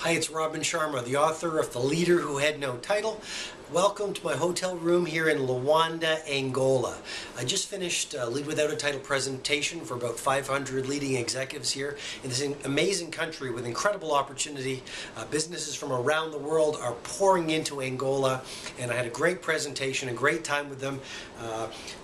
Hi, it's Sharma, the author of The Leader Who Had No Title. Welcome to my hotel room here in Luanda, Angola. I just finished a Lead Without a Title presentation for about 500 leading executives here in this amazing country with incredible opportunity. Businesses from around the world are pouring into Angola, and I had a great presentation, a great time with them.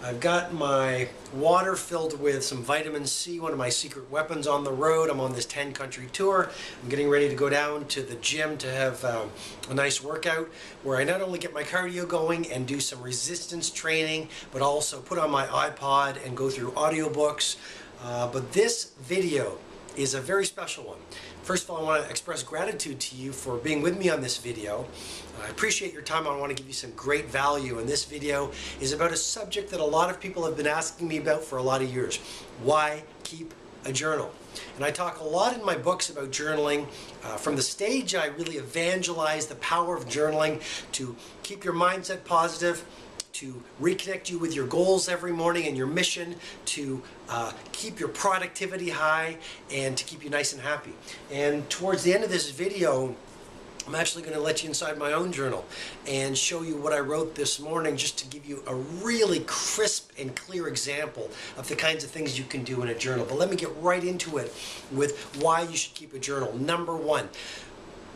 I've got my water filled with some vitamin C, one of my secret weapons on the road. I'm on this 10-country tour. I'm getting ready to go down to the gym to have a nice workout where I not only get my cardio going and do some resistance training, but also put on my iPod and go through audiobooks. But this video is a very special one. First of all, I want to express gratitude to you for being with me on this video. I appreciate your time. I want to give you some great value, and this video is about a subject that a lot of people have been asking me about for a lot of years. Why keep a journal? And I talk a lot in my books about journaling. From the stage, I really evangelize the power of journaling to keep your mindset positive, to reconnect you with your goals every morning and your mission, to keep your productivity high, and to keep you nice and happy. And towards the end of this video, I'm actually going to let you inside my own journal and show you what I wrote this morning, just to give you a really crisp and clear example of the kinds of things you can do in a journal. But let me get right into it with why you should keep a journal. Number one,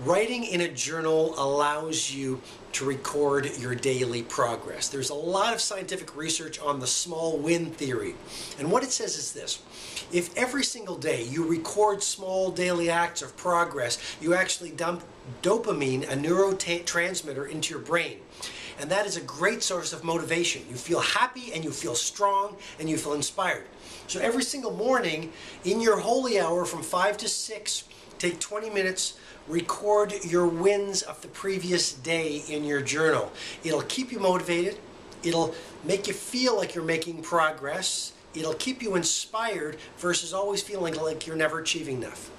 writing in a journal allows you to record your daily progress. There's a lot of scientific research on the small win theory. And what it says is this: if every single day you record small daily acts of progress, you actually dump dopamine, a neurotransmitter, into your brain. And that is a great source of motivation. You feel happy and you feel strong and you feel inspired. So every single morning in your holy hour from 5 to 6, take 20 minutes, record your wins of the previous day in your journal. It'll keep you motivated. It'll make you feel like you're making progress. It'll keep you inspired versus always feeling like you're never achieving enough.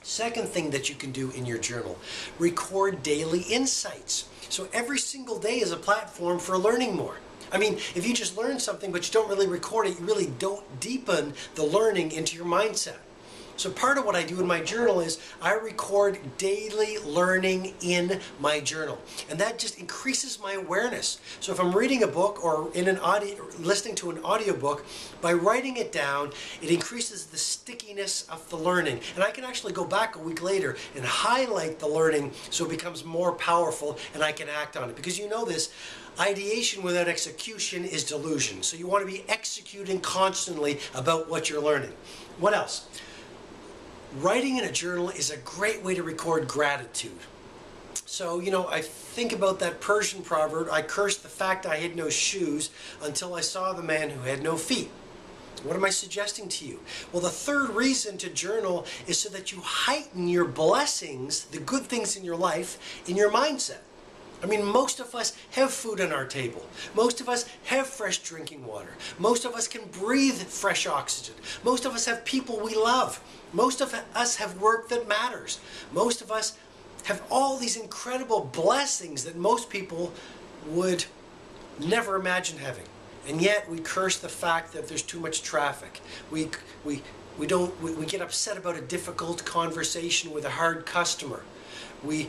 Second thing that you can do in your journal, record daily insights. So every single day is a platform for learning more. I mean, if you just learn something but you don't really record it, you really don't deepen the learning into your mindset. So part of what I do in my journal is I record daily learning in my journal, and that just increases my awareness. So if I'm reading a book or listening to an audiobook, by writing it down, it increases the stickiness of the learning, and I can actually go back a week later and highlight the learning so it becomes more powerful and I can act on it. Because you know this, ideation without execution is delusion. So you want to be executing constantly about what you're learning. What else? Writing in a journal is a great way to record gratitude. So, you know, I think about that Persian proverb, I cursed the fact I had no shoes until I saw the man who had no feet. What am I suggesting to you? Well, the third reason to journal is so that you heighten your blessings, the good things in your life, in your mindset. I mean, most of us have food on our table. Most of us have fresh drinking water. Most of us can breathe fresh oxygen. Most of us have people we love. Most of us have work that matters. Most of us have all these incredible blessings that most people would never imagine having. And yet we curse the fact that there's too much traffic. We get upset about a difficult conversation with a hard customer. We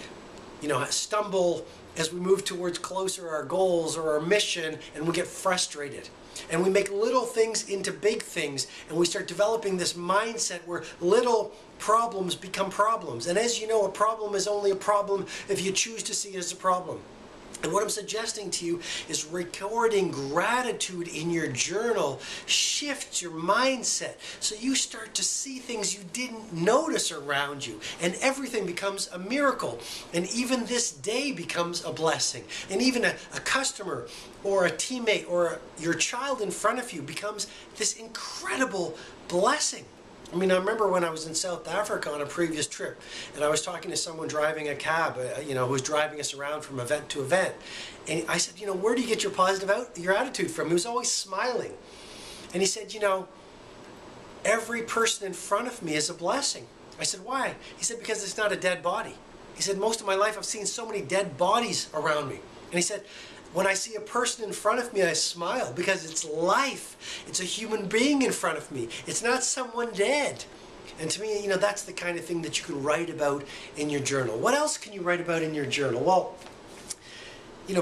stumble as we move towards closer our goals or our mission, and we get frustrated. And we make little things into big things, and we start developing this mindset where little problems become problems. And as you know, a problem is only a problem if you choose to see it as a problem. And what I'm suggesting to you is recording gratitude in your journal shifts your mindset, so you start to see things you didn't notice around you, and everything becomes a miracle, and even this day becomes a blessing, and even a customer or a teammate or your child in front of you becomes this incredible blessing. I mean, I remember when I was in South Africa on a previous trip, and I was talking to someone driving a cab, who was driving us around from event to event. And I said, where do you get your your attitude from? He was always smiling. And he said, every person in front of me is a blessing. I said, why? He said, because it's not a dead body. He said, most of my life I've seen so many dead bodies around me. And he said, when I see a person in front of me, I smile because it's life. It's a human being in front of me. It's not someone dead. And to me, that's the kind of thing that you can write about in your journal. What else can you write about in your journal? Well,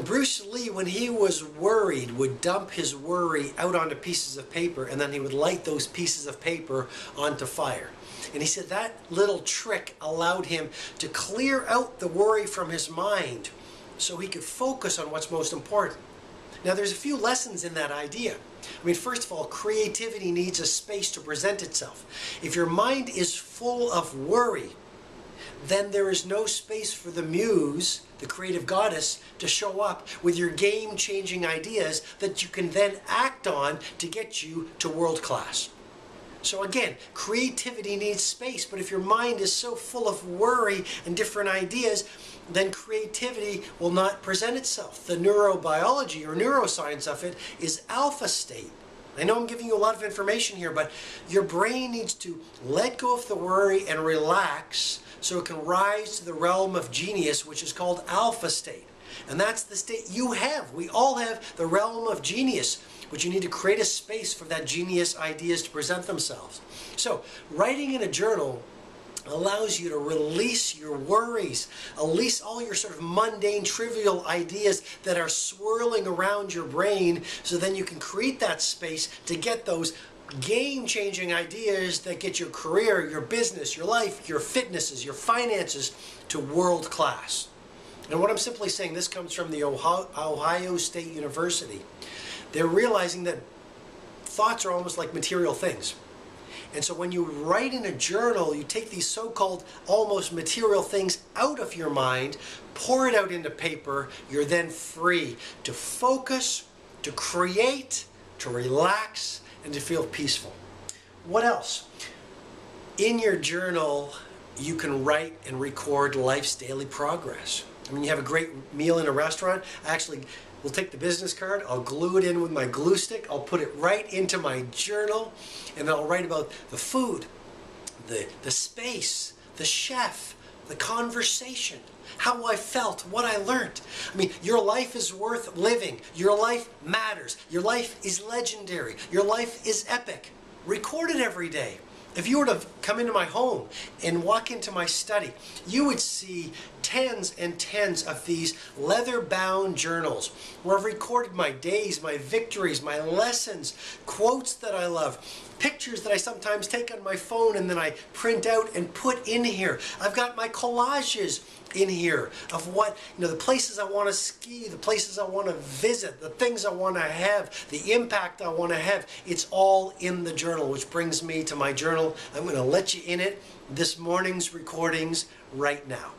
Bruce Lee, when he was worried, would dump his worry out onto pieces of paper, and then he would light those pieces of paper onto fire. And he said that little trick allowed him to clear out the worry from his mind so he could focus on what's most important. Now, there's a few lessons in that idea. First of all, creativity needs a space to present itself. If your mind is full of worry, then there is no space for the muse, the creative goddess, to show up with your game-changing ideas that you can then act on to get you to world class. So again, creativity needs space, but if your mind is so full of worry and different ideas, then creativity will not present itself. The neurobiology or neuroscience of it is alpha state. I know I'm giving you a lot of information here, but your brain needs to let go of the worry and relax so it can rise to the realm of genius, which is called alpha state. And that's the state you have. We all have the realm of genius, but you need to create a space for that genius ideas to present themselves. So, writing in a journal allows you to release your worries, release all your sort of mundane, trivial ideas that are swirling around your brain, so then you can create that space to get those game-changing ideas that get your career, your business, your life, your fitnesses, your finances to world class. And what I'm simply saying, this comes from the Ohio State University. They're realizing that thoughts are almost like material things. And so when you write in a journal, you take these so-called almost material things out of your mind, pour it out into paper, you're then free to focus, to create, to relax, and to feel peaceful. What else? In your journal, you can write and record life's daily progress. You have a great meal in a restaurant, we'll take the business card, I'll glue it in with my glue stick, I'll put it right into my journal, and then I'll write about the food, the space, the chef, the conversation, how I felt, what I learned. Your life is worth living. Your life matters. Your life is legendary. Your life is epic. Record it every day. If you were to come into my home and walk into my study, you would see tens and tens of these leather-bound journals where I've recorded my days, my victories, my lessons, quotes that I love, pictures that I sometimes take on my phone and then I print out and put in here. I've got my collages in here of what, the places I want to ski, the places I want to visit, the things I want to have, the impact I want to have. It's all in the journal, which brings me to my journal. I'm going to let you in it, this morning's recordings right now.